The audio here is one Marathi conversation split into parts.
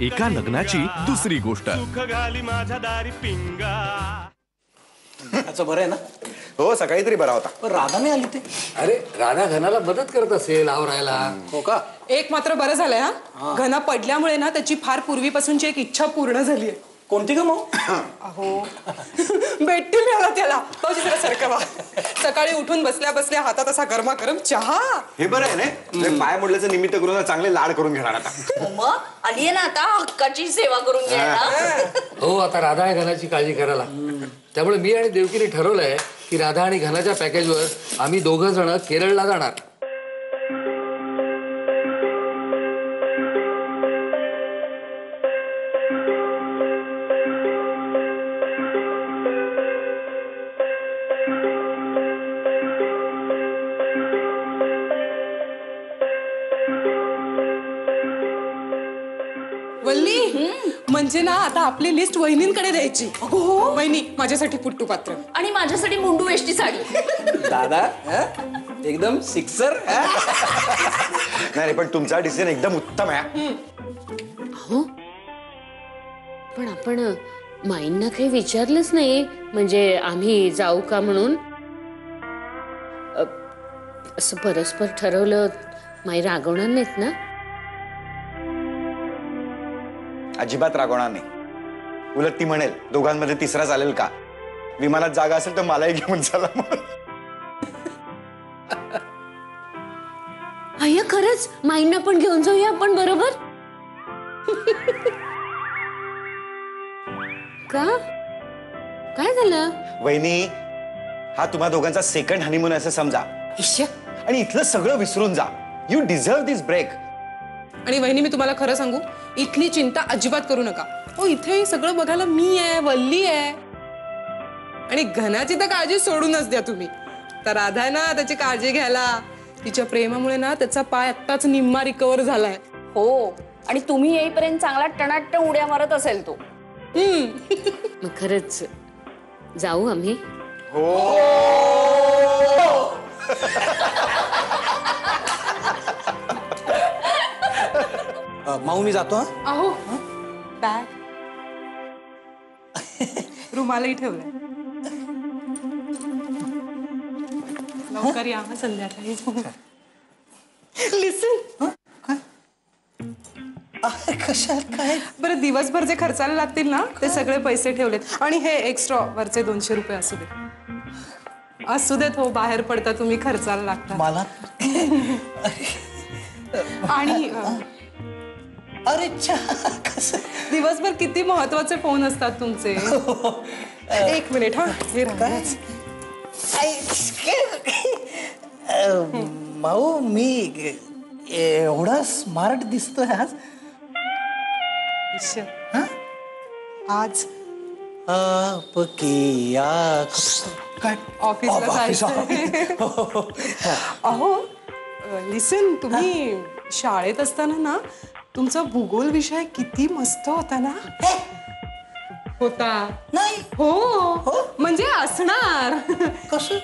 एका लग्नाची दुसरी गोष्ट. अच्छा बरं आहे ना? हो सकाळी तरी बरा होता. पण राधा नाही आली ते. अरे राधा घनाला मदत करत असेल आवरायला. हो का? एक मात्र बरं झालंय हा. घना पडल्यामुळे ना त्याची फार पूर्वीपासूनची एक इच्छा पूर्ण झाली आहे. कोणती का मग? अहो भेटतील मला त्याला. भाऊजी जरा सरका वा. सकाळी उठून बसल्या बसल्या हातात असा गरमागरम चहा. हे बरं आहे ना, पाय मोडल्याचं निमित्त करून चांगले लाड करून घेणार आता. मग आली आहे ना आता हक्काची सेवा करून घ्यायला. हो आता राधा आहे घनाची काळजी करायला. त्यामुळे मी आणि देवकीने ठरवलंय की राधा आणि घनाच्या पॅकेजवर आम्ही दोघं जण केरळला जाणार. वल्ली म्हणजे ना आता आपली लिस्ट वहिनींकडे द्यायची. वहिनी माझ्यासाठी पुट्टू पात्र आणि माझ्यासाठी मुंडू वेष्टी साडी. दादा एकदम सिक्सर. नाही पण तुमचा डिसिजन एकदम उत्तम आहे. हो पण आपण माईंना काही विचारलंच नाही म्हणजे आम्ही जाऊ का म्हणून. असं परस्पर ठरवलं माई रागवणार नाहीत ना? अजिबात रागवणार नाही. उलट ती म्हणेल दोघांमध्ये तिसरा चालेल का? विमानात जागा असेल तर मलाही घेऊन चला. अय्या खरंच माईंना पण घेऊन जाऊया आपण बरोबर. का काय झालं? वहिनी हा तुम्हा दोघांचा सेकंड हनीमून असं समजा आणि इथलं सगळं विसरून जा. You deserve this break. आणि वहिनी मी तुम्हाला खरं सांगू इथली चिंता अजिबात करू नका. हो इथे सगळं बघायला मी आहे वल्ली आहे आणि घनाची तर काळजी सोडूनच द्या तुम्ही. तर राधा आहे ना त्याची काळजी घ्यायला. तिच्या प्रेमामुळे ना त्याचा पाय आत्ताच निम्मा रिकवर झालाय. हो आणि तुम्ही येईपर्यंत चांगला टणाट उड्या मारत असेल तो. मग खरंच जाऊ आम्ही. माऊ मी जातो. अहो बॅग रुमालही ठेवलाय. लवकर या संध्याकाळी. लिसन कशात काय? बरं दिवसभर जे खर्चाला लागतील ना ते सगळे पैसे ठेवलेत आणि हे एक्स्ट्रा वरचे 200 रुपये असू देत. असू देत हो बाहेर पडता तुम्ही खर्चाला लागता मला. आणि अरे कसं दिवसभर किती महत्वाचे फोन असतात तुमचे. एक मिनिट हा हे राहणारच. माऊ मी एवढा स्मार्ट दिसतोय आज. आज काय ऑफिसला जायचं. अहो लिसन तुम्ही शाळेत असताना ना तुमचा भूगोल विषय किती मस्त होता ना. होता नाही. हो म्हणजे असणार. कसं?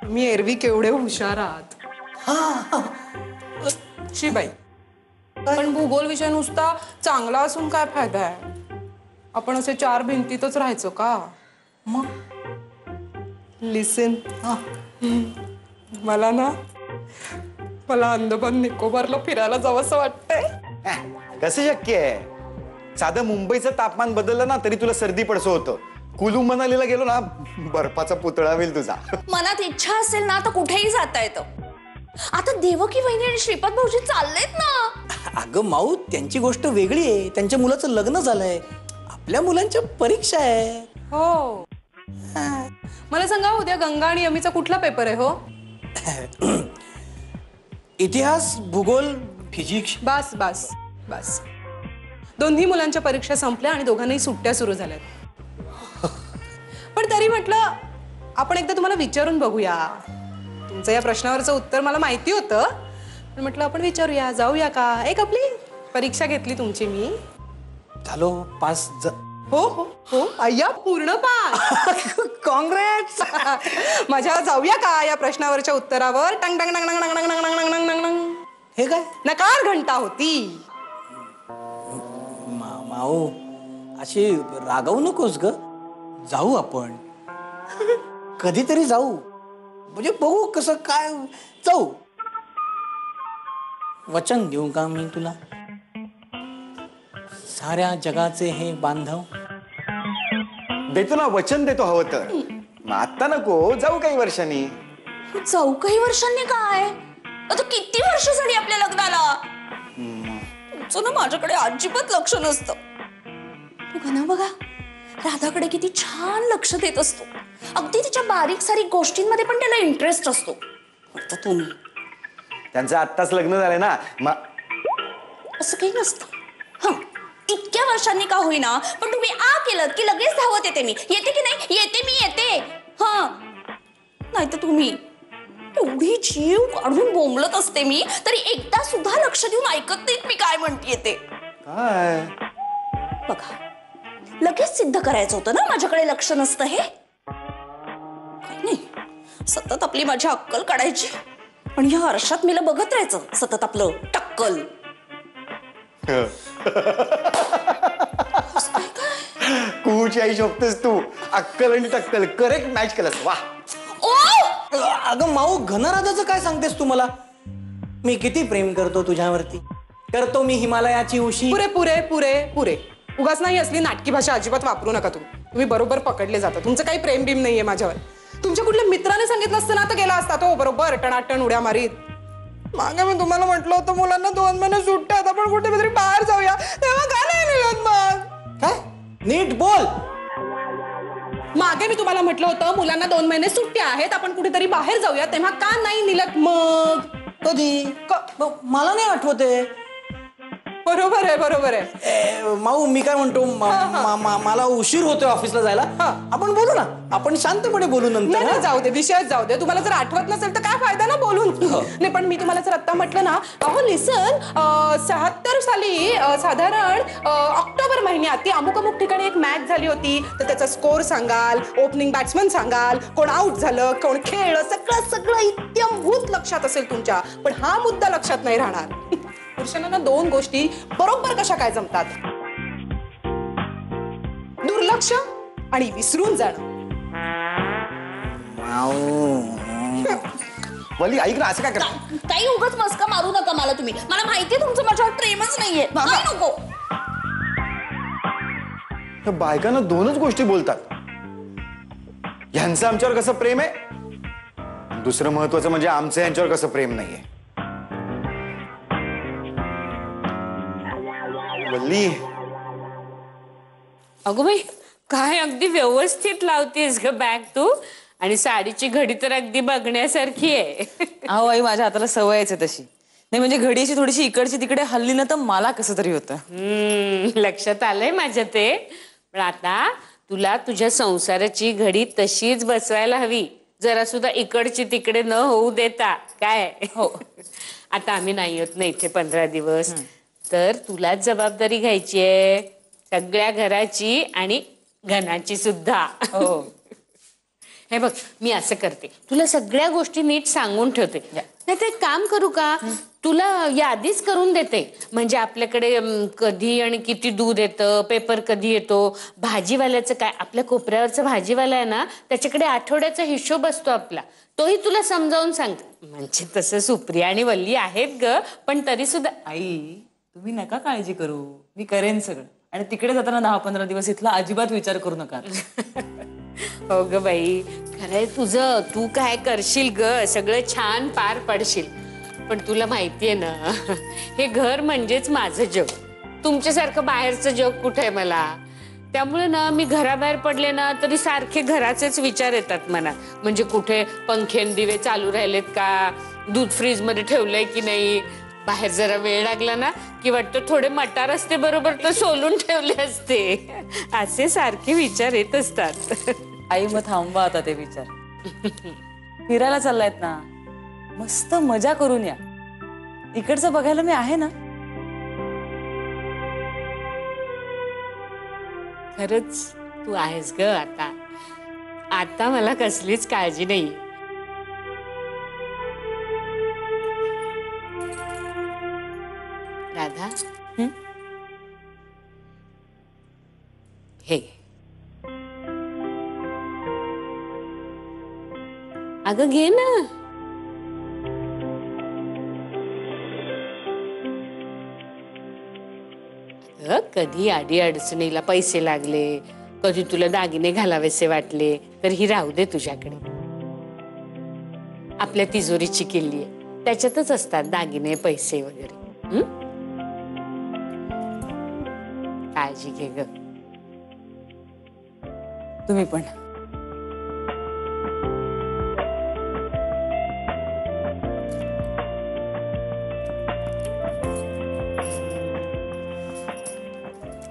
तुम्ही एरवी केवढे हुशार आहात. शिबाई पण भूगोल विषय नुसता चांगला असून काय फायदा आहे. आपण असे 4 भिंतीतच राहायचो का? मग लिसन मला अंदमान निकोबारला फिरायला जावंसं वाटतंय. कसं शक्य आहे? साधं मुंबईचं तापमान बदललं ना तरी तुला सर्दी पडसं होतं. कुलू मनालीला गेलो ना बर्फाचा पुतळा होईल तुझा. मनात इच्छा असेल ना तर कुठेही जाता येतं. आता देवकी वहिनी आणि श्रीपाद भाऊजी चाललेत ना. अगं माऊ त्यांची गोष्ट वेगळी आहे. त्यांच्या मुलाचं लग्न झालंय. आपल्या मुलांच्या परीक्षा आहे. हो मला सांगा उद्या गंगा आणि यमीचा कुठला पेपर आहे हो? इतिहास भूगोल फिजिक्स. बस बस बस दोन्ही मुलांच्या परीक्षा संपल्या आणि दोघांनाही सुट्ट्या सुरू झाल्यात. पण तरी म्हटलं आपण एकदा तुम्हाला विचारून बघूया. तुमचं या प्रश्नावरचं उत्तर मला माहिती होतं पण म्हटलं आपण विचारूया जाऊया का. एक आपली परीक्षा घेतली तुमची मी. झालो पास. हो हो हो अय्या पूर्ण पास. काँग्रेस. माझ्या जाऊया का या प्रश्नावरच्या उत्तरावर. टंग टंग टंग टंग टंग टंग टंग टंग टंग टंग. हे काय? नकार घंटा होती. माऊ अशी रागावू नकोस ग. जाऊ आपण कधीतरी जाऊ, म्हणजे बघू कसं काय. जाऊ. वचन देऊ का मी तुला, साऱ्या जगाचे हे बांधव. देतो ना, वचन देतो हवं तर. मग आता नको, जाऊ काही वर्षांनी. जाऊ काही वर्षांनी काय, आता किती वर्ष झाली आपल्या लग्नाला. तुमचं ना माझ्याकडे अजिबात लक्ष नसतं. बघा ना बघा, राधाकडे किती छान लक्ष देत असतो. अगदी तिच्या बारीक सारीक गोष्टींमध्ये पण त्याला इंटरेस्ट असतो. फक्त तुम्ही त्यांचं आत्ताच लग्न झालंय ना, असं काही नसतं. हा, इतक्या वर्षांनी का होईना, पण तुम्ही आ केलं की लगेच धावत येते. मी येते की नाही, येते मी येते. हा, नाही तर तुम्ही एवढी जीव काढून बोंबलत असते मी, तरी एकदा सुद्धा लक्ष देऊन ऐकत नाहीत मी काय म्हणतेय ते. काय बघा, लगेच सिद्ध करायचं होतं ना माझ्याकडे लक्ष नसतं हे. काही नाही, सतत आपली माझी अक्कल काढायची आणि ह्या आरशात मीला बघत राहायचं सतत आपलं टक्कल. कुची आई शोधतेस तू. अक्कल आणि टक्कल करेक्ट मॅच केलंस. वा. ओ, अगं माऊ, घनराजाचं काय सांगतेस तू मला. मी किती प्रेम करतो तुझ्यावरती. करतो मी हिमालयाची उशी. पुरे पुरे पुरे पुरे. उगाच नाही असली नाटकी भाषा अजिबात वापरू नका तुम्ही बरोबर पकडले जाता. तुमचं काही प्रेम बिम नाहीये माझ्यावर. तुमच्या कुठल्या मित्राने सांगितलं असतं ना तर गेला असता तो बरोबर टणाटण उड्या मारीत. मागे मी तुम्हाला म्हटलं होतं मुलांना 2 महिने सुट्ट्या आहेत, आपण कुठेतरी बाहेर जाऊया, तेव्हा का नाही निघत मग. काय नीट बोल. मागे मी तुम्हाला म्हटलं होतं मुलांना 2 महिने सुट्ट्या आहेत, आपण कुठेतरी बाहेर जाऊया, तेव्हा का नाही निघत मग. कधी मला नाही आठवते. बरोबर आहे बरोबर आहे. माऊ मी काय म्हणतो, मला उशीर होतोय ऑफिसला जायला. आपण बोलू ना, आपण शांतपणे बोलू नंतर. नाही जाऊ दे, विषयच जाऊ दे. तुम्हाला जर आठवत नसेल तर काय फायदा ना बोलून. नाही पण मी तुम्हाला जर आता म्हटलं ना, अहो लिसन, 76 साली साधारण ऑक्टोबर महिन्यात ती अमुक अमुक ठिकाणी एक मॅच झाली होती, तर त्याचा स्कोर सांगाल, ओपनिंग बॅट्समन सांगाल, कोण आउट झालं, कोण खेळलं, सगळं सगळं इत्यंभूत लक्षात असेल तुमच्या. पण हा मुद्दा लक्षात नाही राहणार. पुरुषांना 2 गोष्टी बरोबर कशा काय जमतात, दुर्लक्ष आणि विसरून जाणं. वली ऐक ना, असं काय करता. काही उगाच मस्का मारू नका मला तुम्ही. मला माहितीये तुमचं माझ्यावर प्रेमच नाहीये. काय नको. या बायकांना 2च गोष्टी बोलतात. ह्यांचं आमच्यावर कसं प्रेम आहे, दुसरं महत्वाचं म्हणजे आमचं यांच्यावर कसं प्रेम नाहीये. वल्ली, अगो बाई, काय अगदी व्यवस्थित लावतेस ग बॅग तू. आणि साडीची घडी तर अगदी बघण्यासारखी आहे. अहो आई, माझ्या हाताला सवयच आहे तशी. नाही म्हणजे घडीची थोडीशी इकडची तिकडे हल्ली ना तर मला कसं तरी होतं. लक्षात आलंय माझ्या ते. पण आता तुला तुझ्या संसाराची घडी तशीच बसवायला हवी, जरा सुद्धा इकडची तिकडे न होऊ देता. काय हो, आता आम्ही नाही होत ना इथे 15 दिवस, तर तुलाच जबाबदारी घ्यायची आहे सगळ्या घराची आणि घनाची सुद्धा. हो. हे बघ, मी असं करते, तुला सगळ्या गोष्टी नीट सांगून ठेवते. नाही तर एक काम करू का, तुला यादीच करून देते. म्हणजे आपल्याकडे कधी आणि किती दूध येतं, पेपर कधी येतो, भाजीवाल्याचं काय, आपल्या कोपऱ्यावरचा भाजीवाला आहे ना, त्याच्याकडे आठवड्याचा हिशोब असतो आपला, तोही तुला समजावून सांगते. म्हणजे तसं सुप्रिया आणि वल्ली आहेत ग, पण तरी सुद्धा. आई, तुम्ही नका काळजी करू, मी करेन सगळं. आणि तिकडे जाताना 10-15 दिवस इथला अजिबात विचार करू नका. हो ग बाई, खरंय तुझं, तू काय करशील ग, सगळं छान पार पडशील. पण तुला माहितीये ना, हे घर म्हणजेच माझं जग. तुमच्यासारखं बाहेरचं जग कुठे आहे मला. त्यामुळे ना मी घराबाहेर पडले ना तरी सारखे घराचेच विचार येतात मनात. म्हणजे कुठे पंखेन दिवे चालू राहिलेत का, दूध फ्रीज मध्ये ठेवलंय की नाही, बाहेर जरा वेळ लागला ना की वाटतं थोडे मटार असते बरोबर तर सोलून ठेवले असते. असे सारखे विचार येत असतात. आई मग थांबवा आता ते विचार. फिरायला चाललायत ना, मस्त मजा करून या. इकडचं बघायला मी आहे ना. खरंच तू आहेस ग. आता आता मला कसलीच काळजी नाही. राधा, अगं घे ना. कधी आडी अडचणीला पैसे लागले, कधी तुला दागिने घालावेसे वाटले तर ही राहू दे तुझ्याकडे. आपल्या तिजोरीची किल्ली आहे, त्याच्यातच असतात दागिने पैसे वगैरे. काळजी घे ग. तुम्ही पण.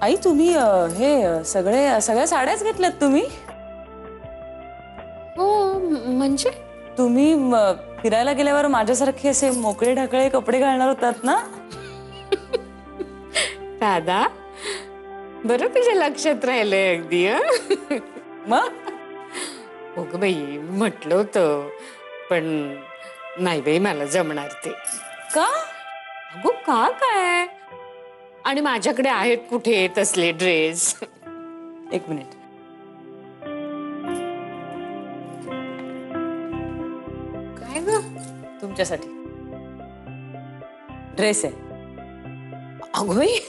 आई तुम्ही हे सगळ्या साड्याच घेतल्यात तुम्ही? हो म्हणजे तुम्ही फिरायला गेल्यावर माझ्यासारखे असे मोकळे ढाकळे कपडे घालणार होतात ना? दादा बरं तुझ्या लक्षात राहिलंय अगदी. मग हो ग बाई म्हटलं होतं पण नाही बाई मला जमणार ते. का? अगो का काय, आणि माझ्याकडे आहेत कुठे तसले ड्रेस. एक मिनिट. काय ग? तुमच्यासाठी ड्रेस आहे. अगो बाई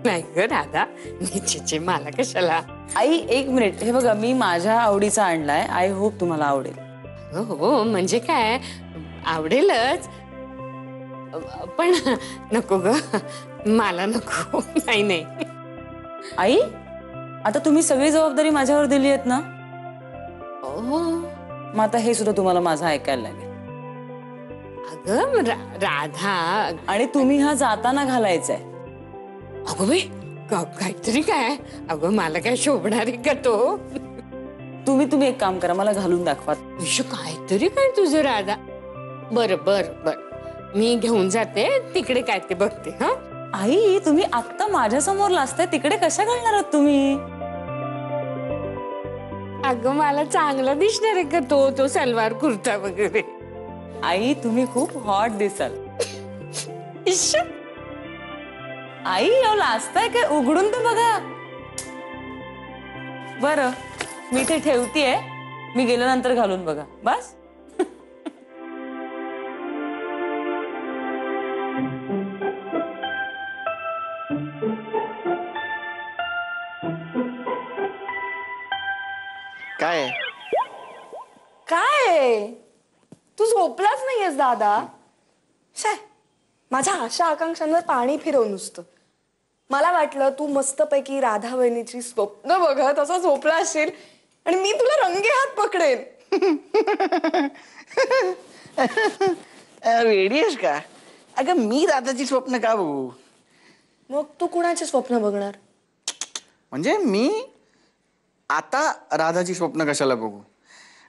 नाही ग राधा, निश्चितचे मला कशाला. आई एक मिनिट. हे बघा मी माझ्या आवडीचा आणलाय. आय होप तुम्हाला आवडेल. हो म्हणजे काय आवडेलच, पण नको ग मला नको. नाही नाही आई आता तुम्ही सगळी जबाबदारी माझ्यावर दिली आहेत ना, मग आता हे सुद्धा तुम्हाला माझं ऐकायला लागेल. अगं राधा, आणि तुम्ही हा जाताना घालायचाय. अगं बाई काहीतरी काय. अगं मला काय शोभणार आहे का तो. तुम्ही एक काम करा, मला घालून दाखवा. काहीतरी काय तुझं राधा. बर बर बर मी घेऊन जाते तिकडे काय ते बघते. हा आई तुम्ही आत्ता माझ्या समोर लाजताय, तिकडे कशा घालणार आहात तुम्ही? अगं मला चांगला दिसणार आहे का तो सलवार कुर्ता वगैरे. आई तुम्ही खूप हॉट दिसाल. इश्श. आई लाजताय काय? उघडून तर बघा. बरं मी ते ठेवतीये, मी गेल्यानंतर घालून बघा बस. काय काय तू झोपलाच नाहीयेस दादा? शे माझ्या आशा आकांक्षांवर पाणी फिरव नुसतं. मला वाटलं तू मस्तपैकी राधा वहिनीची स्वप्न बघत असा झोपला असशील आणि मी तुला रंगे हात पकडेन. रेडी आहेस का? अगं मी राधाची स्वप्न का बघू? मग तू कुणाचे स्वप्न बघणार? म्हणजे मी आता राधाची स्वप्न कशाला बघू?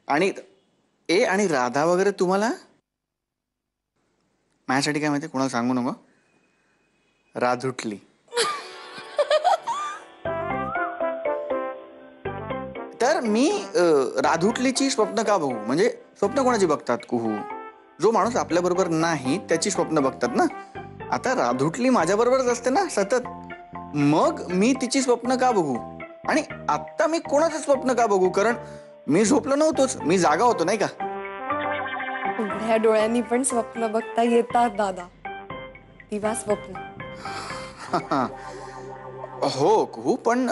आणि राधा वगैरे तुम्हाला माझ्यासाठी काय माहिती, कोणाला सांगू नको. राधुटली. तर मी राधुटलीची स्वप्न का बघू? म्हणजे स्वप्न कोणाची बघतात कुहू? जो माणूस आपल्या बरोबर नाही त्याची स्वप्न बघतात ना. आता राधुटली माझ्या बरोबरच असते ना सतत, मग मी तिची स्वप्न का बघू? आणि आता मी कोणाचं स्वप्न का बघू? कारण मी झोपलो नव्हतोच, मी जागा होतो नाही का. उघड्या डोळ्यांनी पण स्वप्न बघता येतात दादा. दिवा स्वप्न. हो कुहू, पण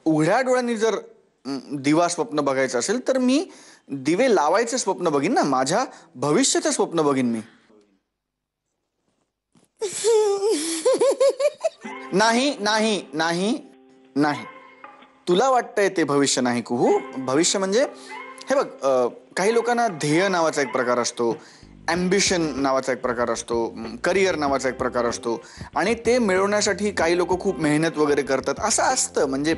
उघड्या डोळ्यांनी जर दिवा स्वप्न बघायचं असेल तर मी दिवे लावायचे स्वप्न बघीन ना. माझ्या भविष्याचं स्वप्न बघीन मी. नाही नाही नाही नाही, तुला वाटतंय ते भविष्य नाही कुहू. भविष्य म्हणजे हे बघ, काही लोकांना ध्येय नावाचा एक प्रकार असतो, ॲम्बिशन नावाचा एक प्रकार असतो, करिअर नावाचा एक प्रकार असतो, आणि ते मिळवण्यासाठी काही लोक खूप मेहनत वगैरे करतात, असं असतं म्हणजे.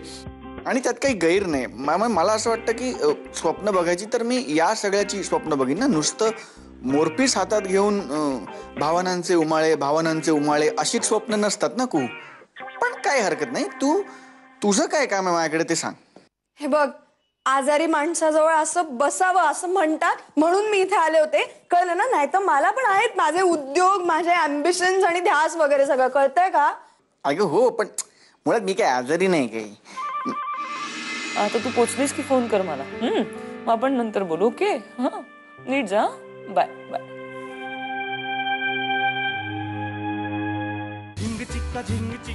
आणि त्यात काही गैर नाही. मला असं वाटतं की स्वप्न बघायची तर मी या सगळ्याची स्वप्न बघीन ना. नुसतं मोरपीस हातात घेऊन भावनांचे उमाळे अशीच स्वप्न नसतात ना कुहू. पण काही हरकत नाही, तुझं काय काम आहे माझ्याकडे ते सांग. हे बघ, आजारी माणसाजवळ असं बसावं असं म्हणतात म्हणून मी इथे आले होते, कळलं ना. नाही तर मला पण आहेत माझे उद्योग, माझे अम्बिशन्स आणि ध्यास वगैरे सगळं, कळतंय का? अगं हो, पण मुळात मी काय आजारी नाही काही. आता तू पोचलीस की फोन कर मला. मग आपण नंतर बोलू. ओके? हा, नीट जा. Bye bye.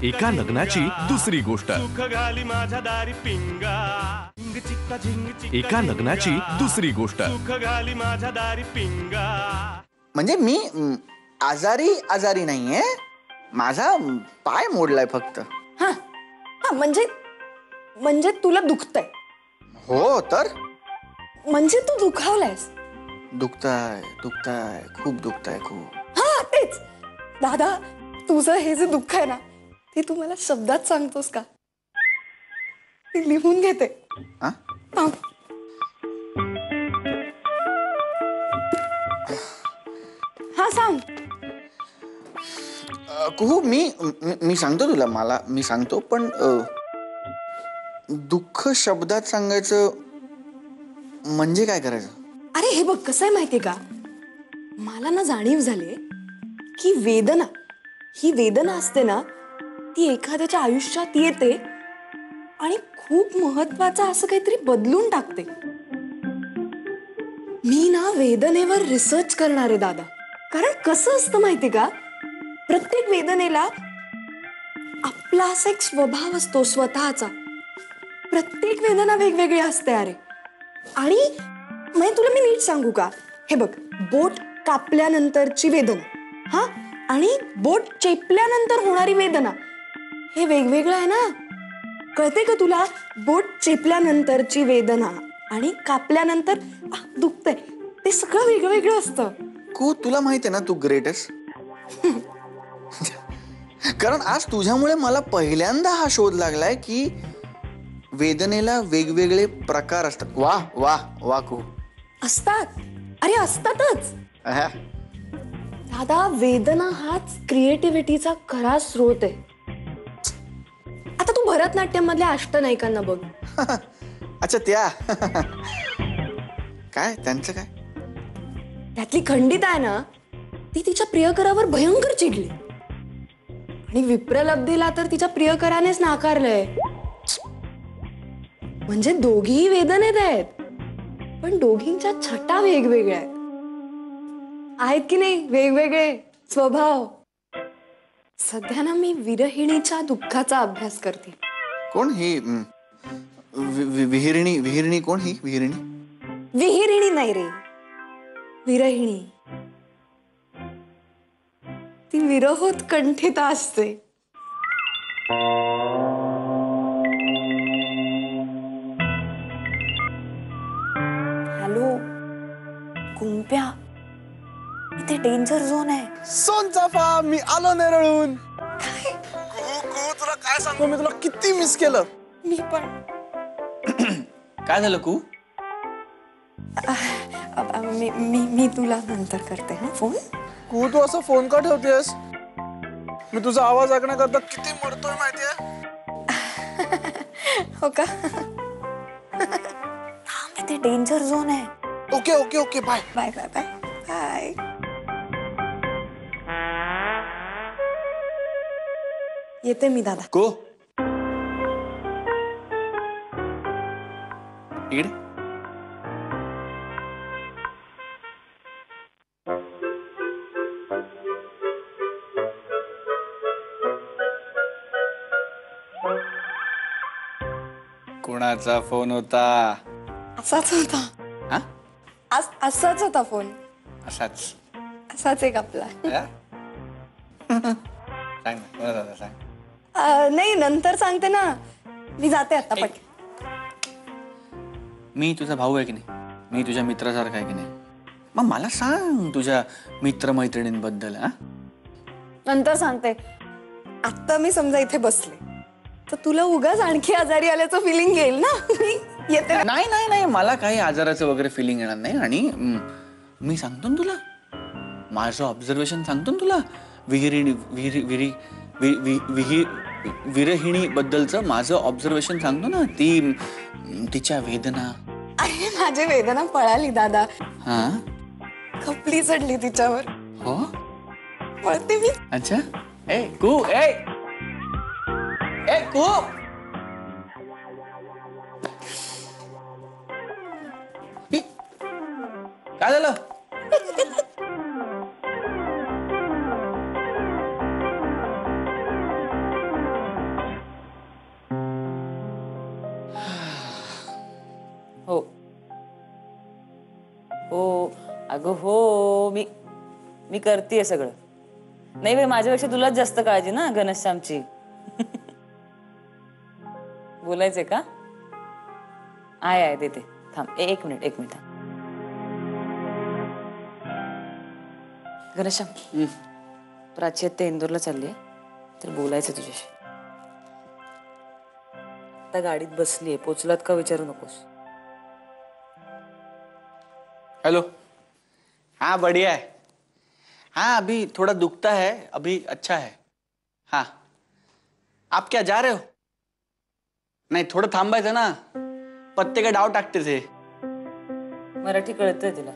एका लग्नाची दुसरी गोष्ट. एका लग्नाची दुसरी गोष्ट. म्हणजे मी आजारी नाहीये. माझा पाय मोडलाय फक्त. हा हा, म्हणजे तुला दुखतंय. हो तर. म्हणजे तू दुखावलायस. दुखताय खूप दुखताय खूप. हा तेच दादा, तुझं हे जे दुःख आहे ना ते तू मला शब्दात सांगतोस का? ते लिहून घेते. हा? थांब. हा सांग. कुहू मी सांगतो तुला. मी सांगतो पण दुःख शब्दात सांगायचं म्हणजे काय करायचं? अरे हे बघ कसं आहे माहितीये का, मला ना जाणीव झाली की ही वेदना असते ना ती एखाद्याच्या आयुष्यात येते आणि खूप महत्वाचं असं काहीतरी बदलून टाकते. मी ना वेदनेवर रिसर्च करणार आहे दादा. कारण कसं असतं माहितीये का, प्रत्येक वेदनेला आपला असा एक स्वभाव असतो स्वतःचा. प्रत्येक वेदना वेगवेगळी असते अरे. आणि म्हणजे तुला मी नीट सांगू का, हे बघ, बोट कापल्यानंतरची वेदना हा आणि बोट चेपल्यानंतर होणारी वेदना हे वेगवेगळं आहे ना. कळते का तुला? बोट चेपल्यानंतरची वेदना आणि कापल्यानंतर दुखतंय ते सगळं वेगळं वेगळं असतं. तुला माहिती आहे ना तू ग्रेट आहेस. कारण आज तुझ्यामुळे मला पहिल्यांदा हा शोध लागलाय की वेदनेला वेगवेगळे प्रकार असतात. वा वा वा कू असतात. अरे असतातच दादा. वेदना हाच क्रिएटिव्हिटीचा खरा स्रोत आहे. आता तू भरतनाट्यम मधल्या अष्टनायिकांना बघ. अच्छा त्या काय त्यांचं काय? त्यातली खंडिता आहे ना ती तिच्या प्रियकरावर भयंकर चिडली आणि विप्रलब्धीला तर तिच्या प्रियकरानेच नाकारलंय. म्हणजे दोघीही वेदनेत आहेत पण दोघींच्या छटा वेगवेगळ्या आहेत की नाही. वेगवेगळे स्वभाव. सध्या ना मी विरहिणीच्या दुःखाचा अभ्यास करते. कोण ही विहिरिणी कोण ही विहिरिणी नाही रे, विरहिणी. ती विरहोत कंठिता असते. हॅलो कुंप्या, इथे डेंजर झोन आहे. सोनचाफा, मी आलो नेरळून. तुला काय सांगू, मी तुला किती मिस केलं. मी पण. काय झालं कू? मी तुला नंतर करते हा फोन. तू असं फोन का ठेवतेस? मी तुझा आवाज ऐकण्याकरता किती मरतोय माहितीये. हो का? थांब, इथे डेंजर झोन आहे. Okay okay okay bye bye bye bye bye. येते मी दादा. को इकडे. कोणाचा फोन होता? असाच होता. हा? असाच होता फोन. असाच एक आपला. सांग ना, सांग. नाही नंतर सांगते ना. मी जाते आता पण. मी तुझा भाऊ आहे की नाही? मी तुझ्या मित्रासारखा आहे की नाही? मग मला सांग तुझ्या मित्रमैत्रिणींबद्दल. नंतर सांगते. आता मी समजा इथे बसले तर तुला उगाच आणखी आजारी आल्याचं फिलिंग येईल ना. मी येते. नाही नाही नाही, मला काही आजाराचं वगैरे फिलिंग येणार नाही. आणि मी सांगतो ना तुला, माझं ऑब्झर्वेशन सांगतो ना तुला. विरहिणी बद्दलचं माझं ऑब्झर्वेशन सांगतो ना. तिच्या वेदना. अरे माझी वेदना पळाली दादा. हा, खपली चढली तिच्यावर. हो पळते मी. अच्छा. ए कू, ए कू. काय झालं? हो हो अगं हो मी करतेय सगळं. नाही बाई, माझ्यापेक्षा तुलाच जास्त काळजी ना घनश्यामची. बोलायचंय का? आहे देते. थांब एक मिनिट थांब. घनश्याम, प्राची आता इंदोरला चालली आहे, तर बोलायचं तुझ्याशी. आता गाडीत बसलीये, पोचलात का विचारू नकोस. हेलो. हाँ बढ़िया है. हाँ अभी थोड़ा दुखता है, अभी अच्छा है. हाँ आप क्या जा रहे हो? नाही थोडं थांबायचं ना, पत्ते का डाव टाकते थे. मराठी कळतंय तिला.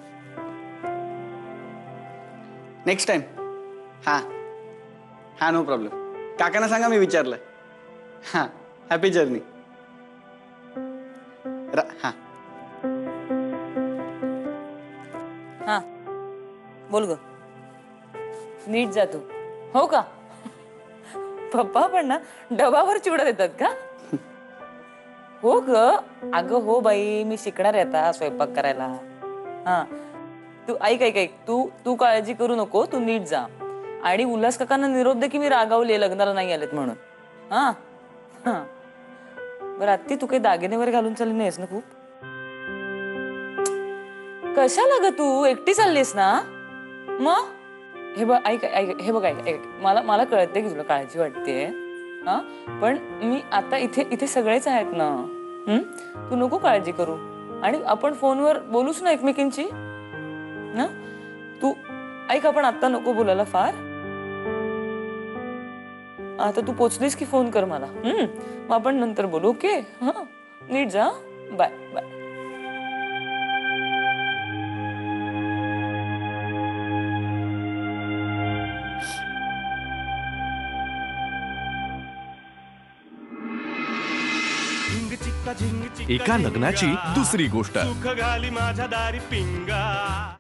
Next time. हाँ हाँ नो प्रॉब्लेम. काकांना सांगा मी विचारलं. हाँ हॅपी जर्नी. हाँ हा बोल ग. नीट जातो. हो का? पप्पा पण ना डबावर चिवडा देतात का? हो ग. अगं हो बाई, मी शिकणार आहे आता स्वयंपाक करायला. हा तू ऐक तू काळजी करू नको, तू नीट जा. आणि उल्हास काकांना निरोप दे की मी रागावले, लग्नाला नाही आलेत म्हणून. हा हा बरं आत्ती, तू काही दागिने वगैरे घालून चालली नाहीस ना? खूप कशाला ग, तू एकटी चाललीस ना? मग हे बघ ऐक हे बघ ऐक मला कळते की तुला काळजी वाटते. हा पण मी आता इथे सगळेच आहेत ना. तू नको काळजी करू. आणि आपण फोनवर बोलूच ना एकमेकींची. ना तू ऐक, आपण आता नको बोलायला फार. आता तू पोचलीस की फोन कर मला. मग आपण नंतर बोलू. ओके? हा नीट जा. Bye bye. एका लग्नाची दुसरी गोष्ट. सुख घाली माझ्या दारी पिंगा.